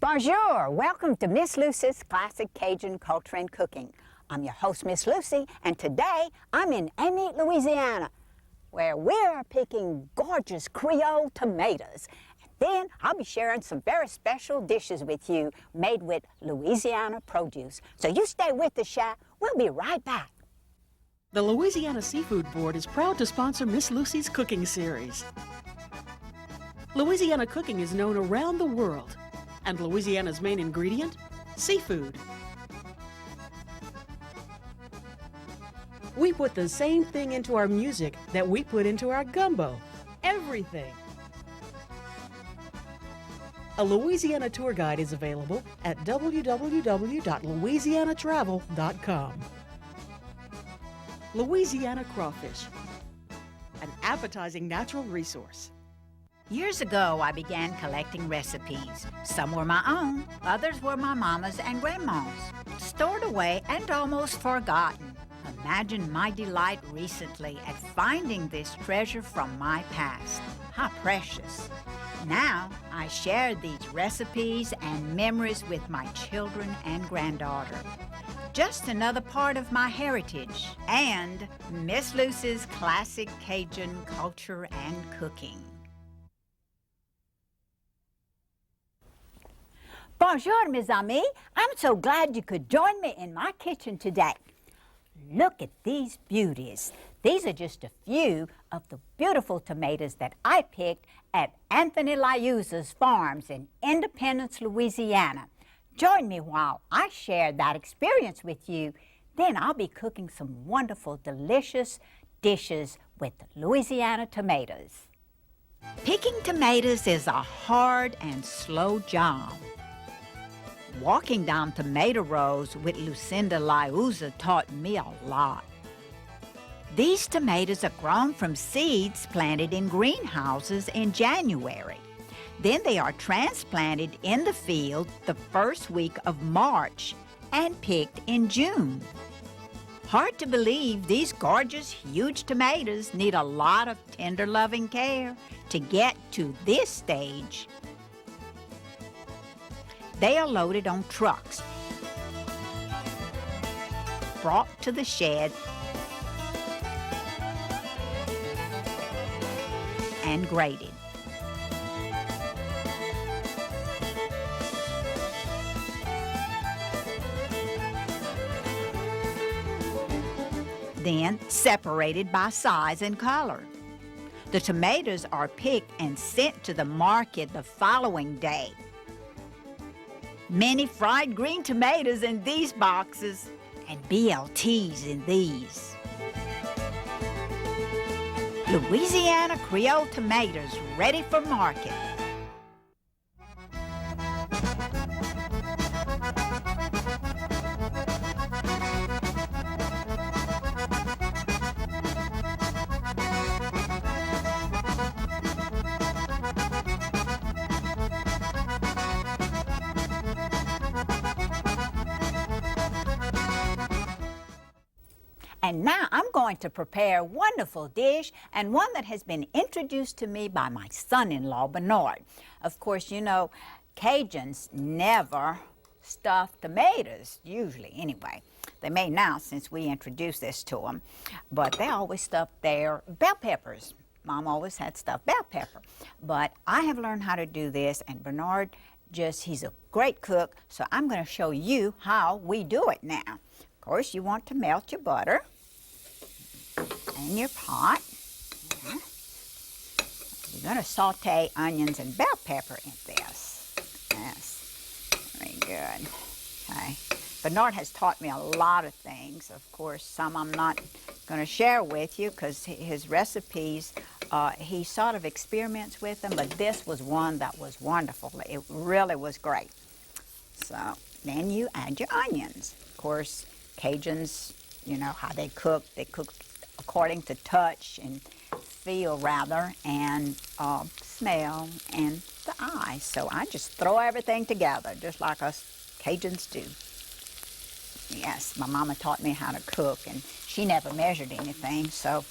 Bonjour! Welcome to Miss Lucy's Classic Cajun Culture and Cooking. I'm your host, Miss Lucy, and today I'm in Amite, Louisiana, where we're picking gorgeous Creole tomatoes. And then I'll be sharing some very special dishes with you made with Louisiana produce. So you stay with us, Shy. We'll be right back. The Louisiana Seafood Board is proud to sponsor Miss Lucy's cooking series. Louisiana cooking is known around the world, and Louisiana's main ingredient, seafood. We put the same thing into our music that we put into our gumbo, everything. A Louisiana tour guide is available at www.louisianatravel.com. Louisiana crawfish, an appetizing natural resource. Years ago, I began collecting recipes. Some were my own, others were my mama's and grandma's, stored away and almost forgotten. Imagine my delight recently at finding this treasure from my past. How precious. Now, I share these recipes and memories with my children and granddaughter. Just another part of my heritage and Miss Lucy's Classic Cajun Culture and Cooking. Bonjour, mes amis. I'm so glad you could join me in my kitchen today. Look at these beauties. These are just a few of the beautiful tomatoes that I picked at Anthony Liuzza's farms in Independence, Louisiana. Join me while I share that experience with you. Then I'll be cooking some wonderful, delicious dishes with Louisiana tomatoes. Picking tomatoes is a hard and slow job. Walking down tomato rows with Lucinda Liuzza taught me a lot. These tomatoes are grown from seeds planted in greenhouses in January. Then they are transplanted in the field the first week of March and picked in June. Hard to believe these gorgeous, huge tomatoes need a lot of tender, loving care to get to this stage. They are loaded on trucks, brought to the shed, and graded. Then separated by size and color. The tomatoes are picked and sent to the market the following day. Many fried green tomatoes in these boxes and BLTs in these. Louisiana Creole tomatoes ready for market. And now I'm going to prepare a wonderful dish, and one that has been introduced to me by my son-in-law, Bernard. Of course, you know, Cajuns never stuff tomatoes, usually anyway. They may now since we introduced this to them, but they always stuff their bell peppers. Mom always had stuffed bell pepper. But I have learned how to do this, and Bernard he's a great cook, so I'm going to show you how we do it now. Of course, you want to melt your butter in your pot. You're going to saute onions and bell pepper in this. Yes, very good. Okay. Bernard has taught me a lot of things. Of course, some I'm not going to share with you because his recipes, he sort of experiments with them, but this was one that was wonderful. It really was great. So then you add your onions. Of course, Cajuns, you know how they cook. They cook according to touch and feel rather, and smell and the eye. So I just throw everything together, just like us Cajuns do. Yes, my mama taught me how to cook, and she never measured anything, so,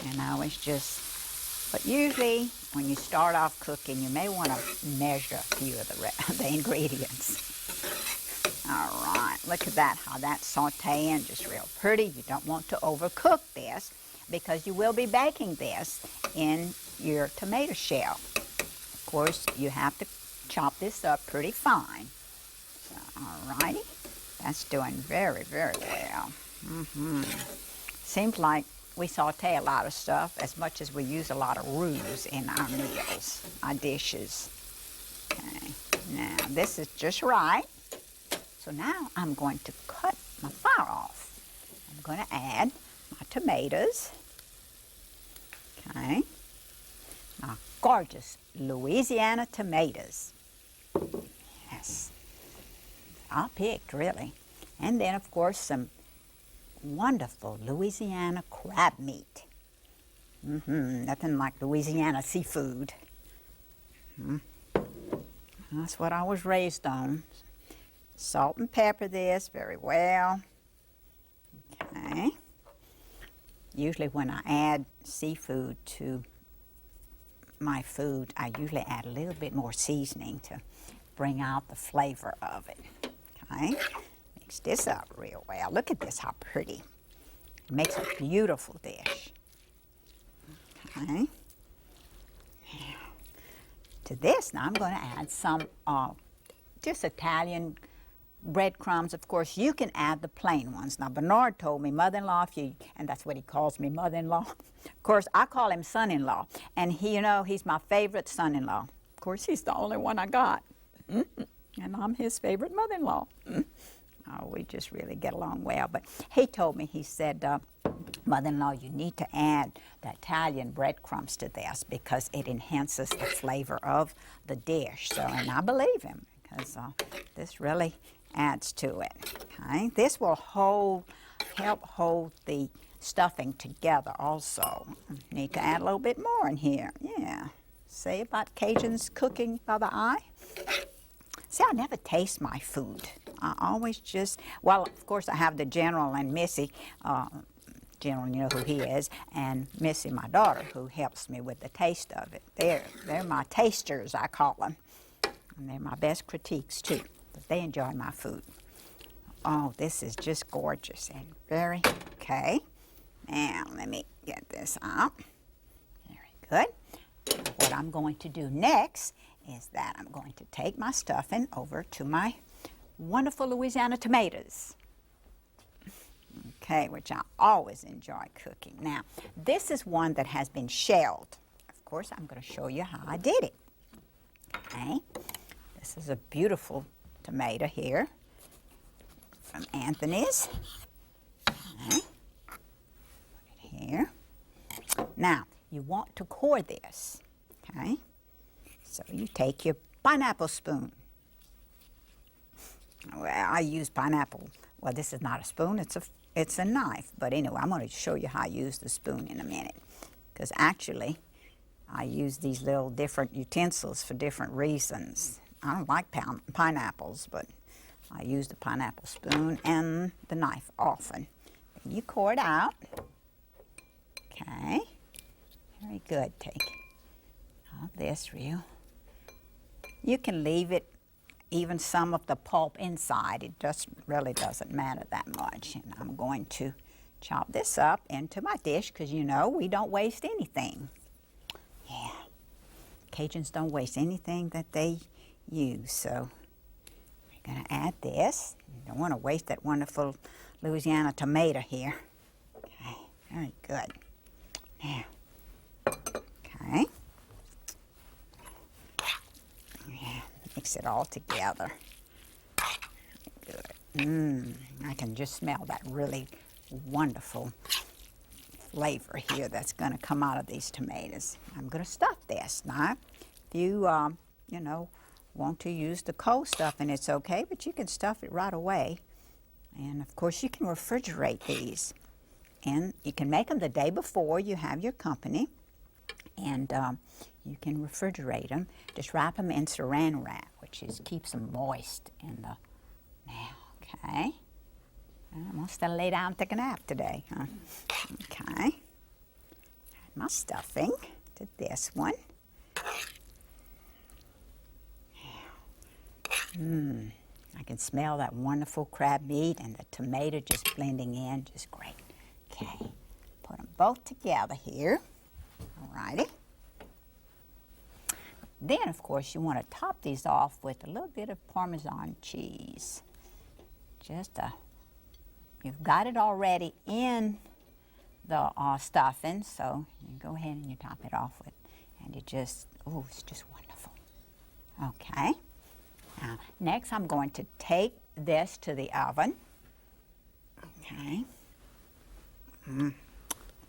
you know, it's just, but usually when you start off cooking, you may want to measure a few of the ingredients. All right, look at that, how that's sauteing, just real pretty. You don't want to overcook this because you will be baking this in your tomato shell. Of course, you have to chop this up pretty fine. So, all righty, that's doing very, very well. Seems like we saute a lot of stuff as much as we use a lot of roux in our meals, our dishes. Okay, now this is just right. So now I'm going to cut my fire off. I'm going to add my tomatoes. Okay, my gorgeous Louisiana tomatoes. Yes, I picked really. And then of course some wonderful Louisiana crab meat. Nothing like Louisiana seafood. That's what I was raised on. Salt and pepper this very well. Okay. Usually when I add seafood to my food, I usually add a little bit more seasoning to bring out the flavor of it. Okay. Mix this up real well. Look at this, how pretty. It makes a beautiful dish. Okay. To this, now I'm going to add some just Italian breadcrumbs. Of course, you can add the plain ones. Now, Bernard told me, mother-in-law, if you, and that's what he calls me, mother-in-law. Of course, I call him son-in-law, and he, you know, he's my favorite son-in-law. Of course, he's the only one I got, and I'm his favorite mother-in-law. Oh, we just really get along well. But he told me, he said, mother-in-law, you need to add the Italian breadcrumbs to this because it enhances the flavor of the dish. So, and I believe him because this really adds to it. Okay, this will help hold the stuffing together also. Need to add a little bit more in here. Yeah. See about Cajuns cooking by the eye? See, I never taste my food. I always just, well, of course I have the General and Missy. General, you know who he is, and Missy, my daughter, who helps me with the taste of it. They're my tasters, I call them. And they're my best critiques too. They enjoy my food. Oh, this is just gorgeous and very, okay. Now, let me get this out. Very good. What I'm going to do next is that I'm going to take my stuffing over to my wonderful Louisiana tomatoes. Okay, which I always enjoy cooking. Now, this is one that has been shelled. Of course, I'm going to show you how I did it. Okay, this is a beautiful tomato here from Anthony's. Okay. Put it here. Now, you want to core this. Okay, so you take your pineapple spoon. Well, I use pineapple. Well, this is not a spoon, it's a knife. But anyway, I'm going to show you how I use the spoon in a minute. Because actually, I use these little different utensils for different reasons. I don't like pineapples, but I use the pineapple spoon and the knife often. Then you core it out. Okay. Very good. Take all this real. You can leave it even some of the pulp inside. It just really doesn't matter that much. And I'm going to chop this up into my dish because you know we don't waste anything. Yeah, Cajuns don't waste anything that they use. So we're going to add this. You don't want to waste that wonderful Louisiana tomato here. Okay, very good. Now, okay. Mix it all together. Good. I can just smell that really wonderful flavor here that's going to come out of these tomatoes. I'm going to stuff this. Now, if you, you know, want to use the cold stuffing, it's okay, but you can stuff it right away. And of course, you can refrigerate these. And you can make them the day before you have your company. And you can refrigerate them. Just wrap them in saran wrap, which keeps them moist in the. Now, okay. I'm gonna still lay down and take a nap today, huh? Okay. Add my stuffing to this one. I can smell that wonderful crab meat and the tomato just blending in, just great. Okay, put them both together here. Alrighty. Then, of course, you want to top these off with a little bit of Parmesan cheese. You've got it already in the stuffing, so you go ahead and you top it off with, and you just, oh, it's just wonderful. Okay. Now, next I'm going to take this to the oven. Okay.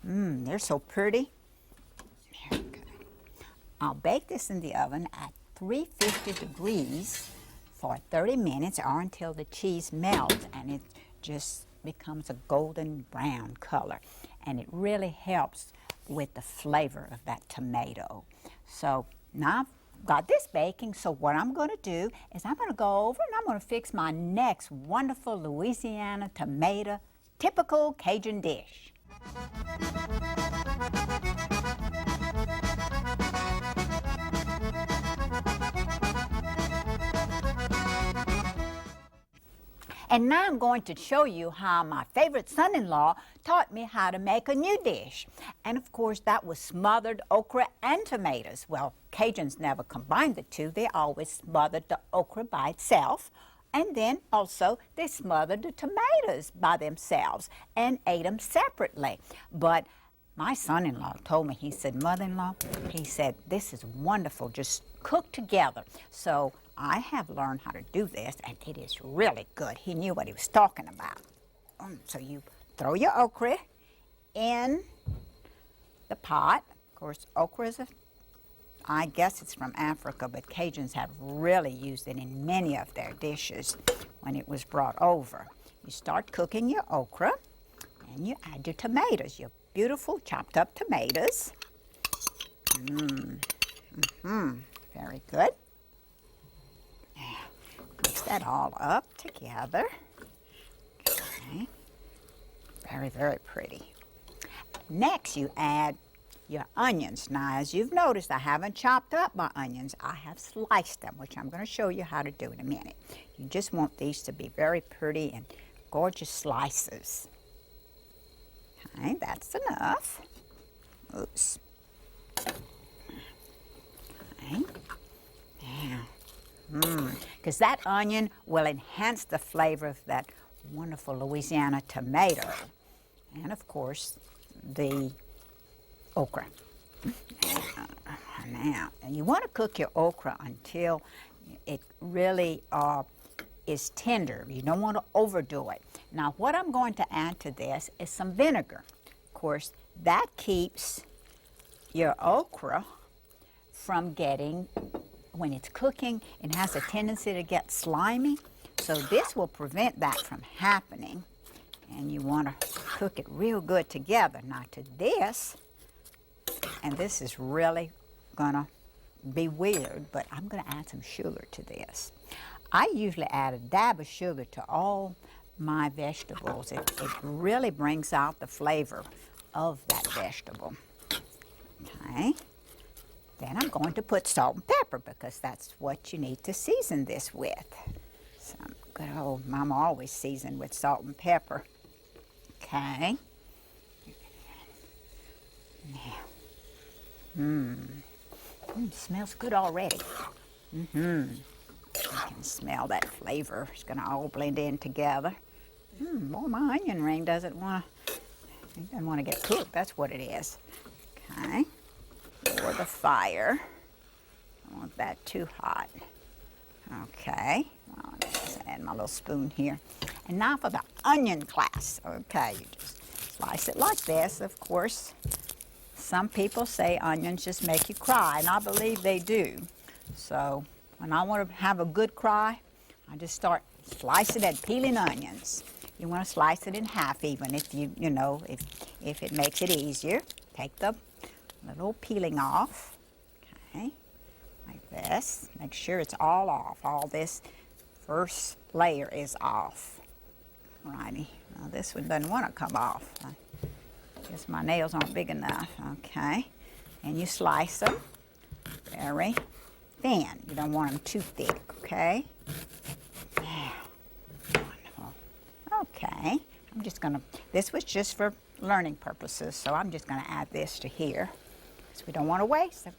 They're so pretty. Very good. I'll bake this in the oven at 350 degrees for 30 minutes or until the cheese melts and it just becomes a golden brown color. And it really helps with the flavor of that tomato. So now I've got this baking, so what I'm going to do is I'm going to go over and I'm going to fix my next wonderful Louisiana tomato typical Cajun dish. And now I'm going to show you how my favorite son-in-law taught me how to make a new dish. And of course, that was smothered okra and tomatoes. Well, Cajuns never combined the two. They always smothered the okra by itself. And then also they smothered the tomatoes by themselves and ate them separately. But my son-in-law told me, he said, mother-in-law, he said, this is wonderful, just cook together. So I have learned how to do this, and it is really good. He knew what he was talking about. So you throw your okra in the pot. Of course, okra is I guess it's from Africa, but Cajuns have really used it in many of their dishes when it was brought over. You start cooking your okra, and you add your tomatoes, your beautiful chopped up tomatoes. Very good. Mix that all up together. Okay. Very, very pretty. Next, you add your onions. Now, as you've noticed, I haven't chopped up my onions. I have sliced them, which I'm going to show you how to do in a minute. You just want these to be very pretty and gorgeous slices. Okay, that's enough. Oops. Okay. Now, because that onion will enhance the flavor of that wonderful Louisiana tomato. And of course, the okra. Now, and you want to cook your okra until it really is tender. You don't want to overdo it. Now, what I'm going to add to this is some vinegar. Of course, that keeps your okra from getting, when it's cooking, it has a tendency to get slimy. So this will prevent that from happening. And you want to cook it real good together. Now to this, and this is really gonna be weird, but I'm gonna add some sugar to this. I usually add a dab of sugar to all my vegetables. It really brings out the flavor of that vegetable. Okay. Then I'm going to put salt and pepper because that's what you need to season this with. Some good old Mama always seasoned with salt and pepper. Okay. Now, smells good already. I can smell that flavor. It's going to all blend in together. Boy, my onion ring doesn't want to get cooked. That's what it is. Okay. Lower the fire. I don't want that too hot. Okay. Well, let's add my little spoon here. And now for the onion class. Okay, you just slice it like this, of course. Some people say onions just make you cry, and I believe they do. So when I want to have a good cry, I just start slicing and peeling onions. You want to slice it in half even if if it makes it easier. Take the little peeling off, okay, like this. Make sure it's all off. All this first layer is off. Alrighty, now this one doesn't want to come off. I guess my nails aren't big enough, okay. And you slice them very thin. You don't want them too thick, okay. Okay, I'm just gonna, this was just for learning purposes, so I'm just gonna add this to here because we don't want to waste them.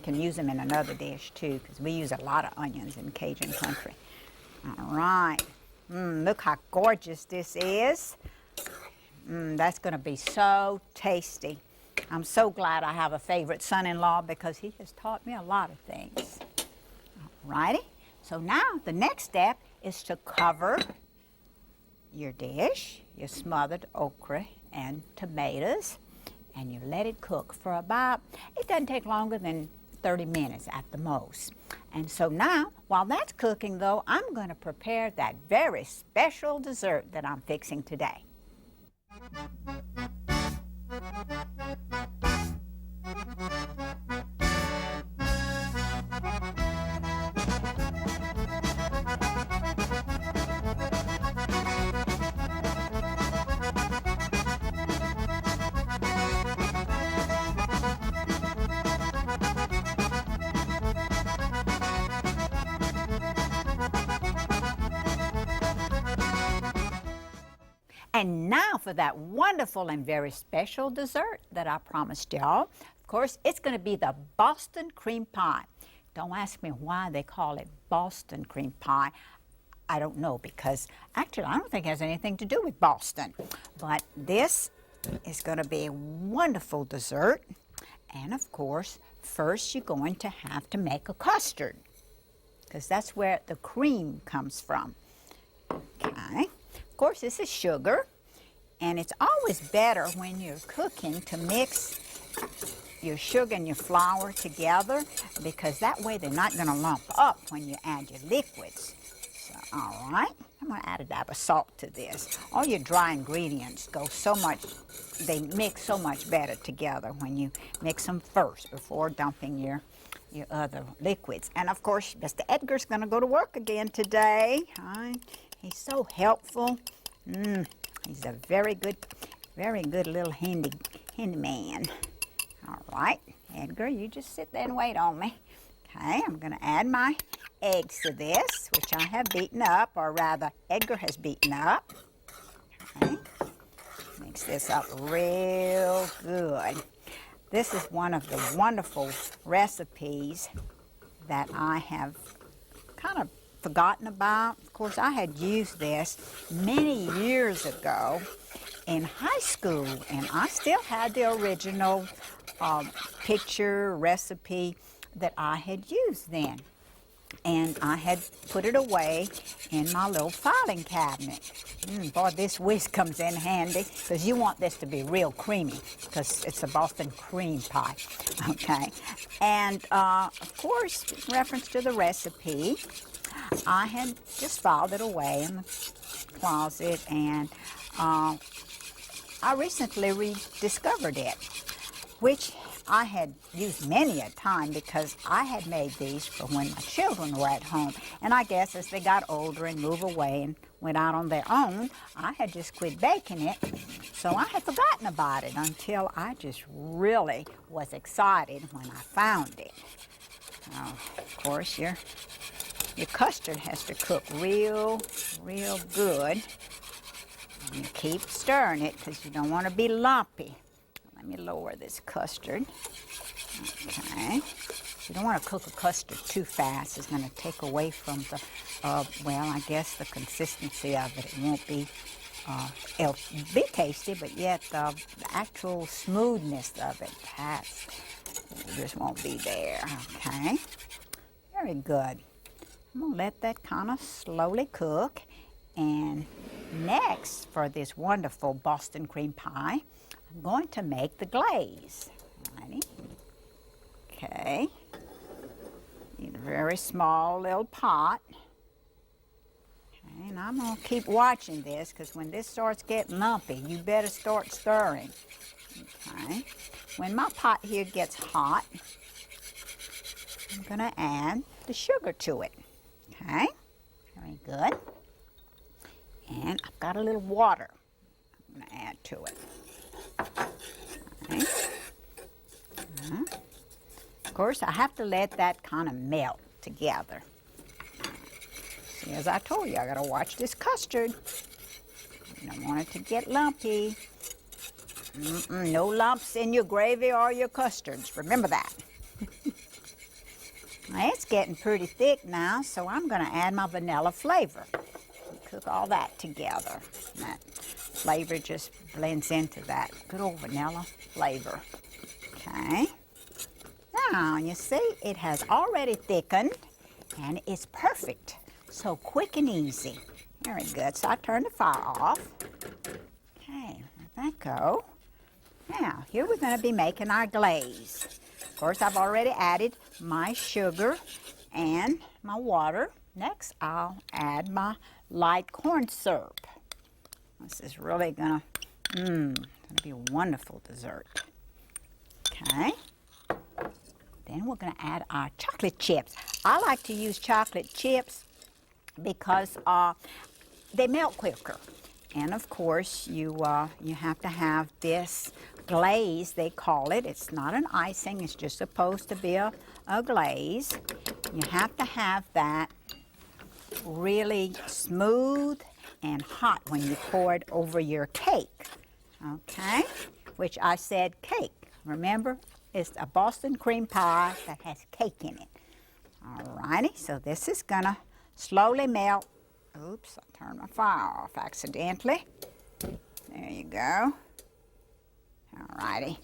Can use them in another dish too because we use a lot of onions in Cajun country. All right, look how gorgeous this is. That's gonna be so tasty. I'm so glad I have a favorite son-in-law because he has taught me a lot of things. All righty, so now the next step is to cover your dish, your smothered okra and tomatoes, and you let it cook for about, it doesn't take longer than 30 minutes at the most. And so now, while that's cooking though, I'm going to prepare that very special dessert that I'm fixing today. And now for that wonderful and very special dessert that I promised y'all. Of course, it's going to be the Boston cream pie. Don't ask me why they call it Boston cream pie. I don't know because actually I don't think it has anything to do with Boston. But this is going to be a wonderful dessert. And of course, first you're going to have to make a custard because that's where the cream comes from. Okay. Of course, this is sugar, and it's always better when you're cooking to mix your sugar and your flour together because that way they're not going to lump up when you add your liquids. So, all right, I'm going to add a dab of salt to this. All your dry ingredients go so much, they mix so much better together when you mix them first before dumping your other liquids. And of course, Mr. Edgar's going to go to work again today. All right. He's so helpful. He's a very good little handy man. All right, Edgar, you just sit there and wait on me. Okay, I'm going to add my eggs to this, which I have beaten up, or rather, Edgar has beaten up. Okay, mix this up real good. This is one of the wonderful recipes that I have kind of forgotten about. Of course, I had used this many years ago in high school, and I still had the original picture recipe that I had used then. And I had put it away in my little filing cabinet. Boy, this whisk comes in handy because you want this to be real creamy because it's a Boston cream pie, okay? And of course, in reference to the recipe, I had just filed it away in the closet, and I recently rediscovered it, which I had used many a time because I had made these for when my children were at home. And I guess as they got older and moved away and went out on their own, I had just quit baking it. So I had forgotten about it until I just really was excited when I found it. Of course, your custard has to cook real good. And you keep stirring it because you don't want to be lumpy. Let me lower this custard. Okay. You don't want to cook a custard too fast. It's going to take away from the, well, I guess the consistency of it. It won't be, it'll be tasty, but yet the actual smoothness of it, just won't be there. Okay. Very good. I'm going to let that kind of slowly cook. And next, for this wonderful Boston cream pie, I'm going to make the glaze. Alrighty. Okay. Need a very small little pot. Okay, and I'm going to keep watching this because when this starts getting lumpy, you better start stirring. Okay. When my pot here gets hot, I'm going to add the sugar to it. Okay. Very good. And I've got a little water I'm going to add to it. Okay. Of course, I have to let that kind of melt together. So As I told you, I gotta watch this custard. You don't want it to get lumpy. No lumps in your gravy or your custards. Remember that. Now, it's getting pretty thick now, so I'm going to add my vanilla flavor. Cook all that together. That flavor just blends into that good old vanilla flavor. Okay. Now, you see, it has already thickened, and it's perfect. So quick and easy. Very good. So I turn the fire off. Okay, let that go. Now, here we're going to be making our glaze. Of course, I've already added my sugar and my water. Next, I'll add my light corn syrup. This is really going to be a wonderful dessert. Okay. Then we're going to add our chocolate chips. I like to use chocolate chips because they melt quicker. And of course, you have to have this glaze, they call it. It's not an icing, it's just supposed to be a glaze. You have to have that really smooth and hot when you pour it over your cake. Okay? Which I said cake. Remember, it's a Boston cream pie that has cake in it. Alrighty, so this is gonna slowly melt. Oops, I turned my fire off accidentally. There you go. Alrighty.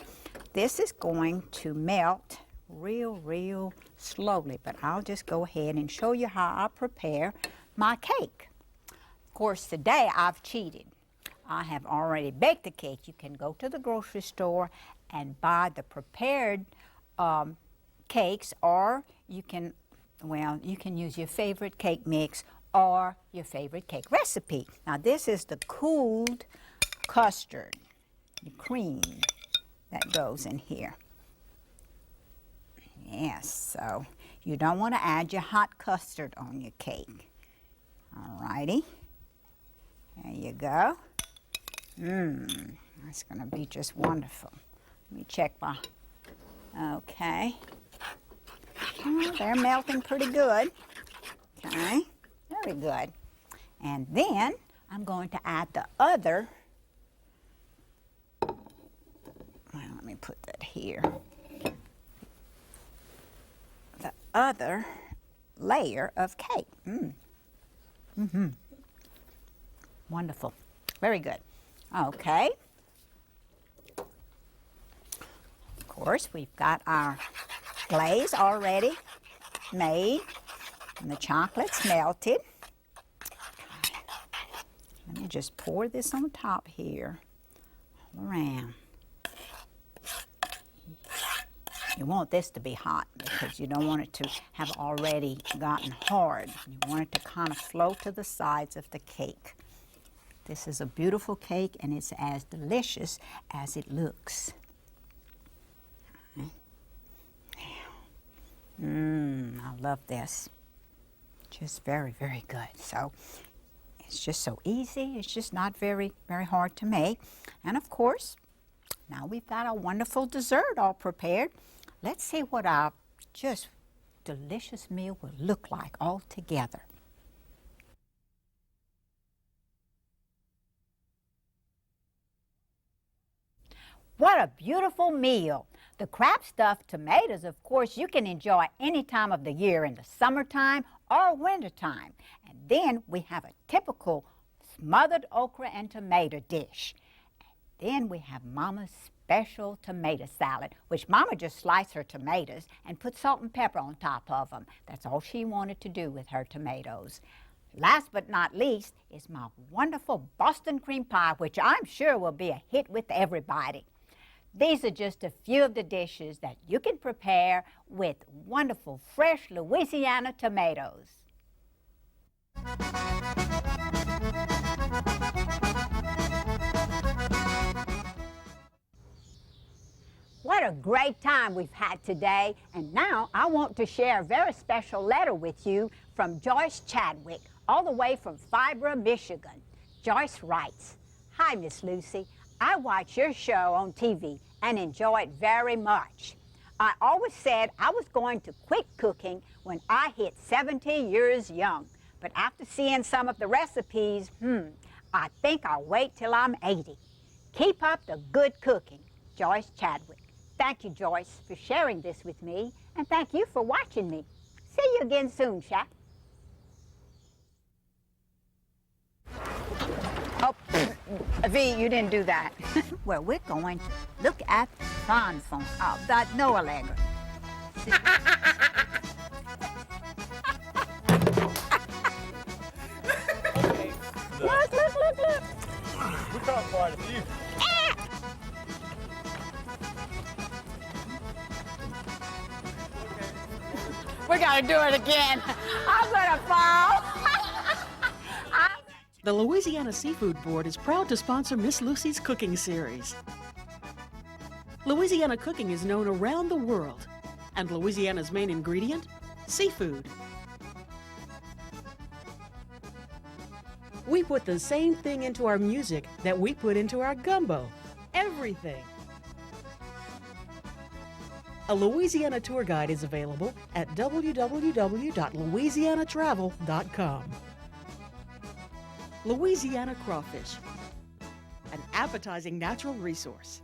This is going to melt real slowly, but I'll just go ahead and show you how I prepare my cake. Of course, today I've cheated. I have already baked the cake. You can go to the grocery store and buy the prepared cakes, or you can use your favorite cake mix or your favorite cake recipe. Now this is the cooled custard, the cream that goes in here. Yes, so you don't want to add your hot custard on your cake. Alrighty, there you go. That's gonna be just wonderful. Let me check my, okay. Oh, they're melting pretty good. Okay, very good. And then I'm going to add the other, well, let me put that here. The other layer of cake. Wonderful. Very good. Okay. Of course, we've got our glaze already made and the chocolate's melted. Okay. Let me just pour this on top here, all around. You want this to be hot because you don't want it to have already gotten hard. You want it to kind of float to the sides of the cake. This is a beautiful cake and it's as delicious as it looks. I love this. Just very good. So it's just so easy. It's just not very hard to make. And of course, now we've got a wonderful dessert all prepared. Let's see what our just delicious meal will look like all together. What a beautiful meal. The crab-stuffed tomatoes, of course, you can enjoy any time of the year in the summertime or wintertime. And then we have a typical smothered okra and tomato dish. And then we have Mama's special tomato salad, which Mama just sliced her tomatoes and put salt and pepper on top of them. That's all she wanted to do with her tomatoes. Last but not least is my wonderful Boston cream pie, which I'm sure will be a hit with everybody. These are just a few of the dishes that you can prepare with wonderful fresh Louisiana tomatoes. What a great time we've had today, and now I want to share a very special letter with you from Joyce Chadwick, all the way from Fibra, Michigan. Joyce writes, "Hi, Miss Lucy. I watch your show on TV and enjoy it very much. I always said I was going to quit cooking when I hit 70 years young, But after seeing some of the recipes, I think I'll wait till I'm 80. Keep up the good cooking. Joyce Chadwick. Thank you, Joyce, for sharing this with me, and thank you for watching me. See you again soon, Shaq. Oh, V, you didn't do that. Well, we're going to look at the frying phone. Oh, that no, Allegra. Look. We caught quite a few. We gotta do it again. I'm gonna fall. The Louisiana Seafood Board is proud to sponsor Miss Lucy's cooking series. Louisiana cooking is known around the world, and Louisiana's main ingredient, seafood. We put the same thing into our music that we put into our gumbo. Everything. A Louisiana tour guide is available at www.louisianatravel.com. Louisiana crawfish, an appetizing natural resource.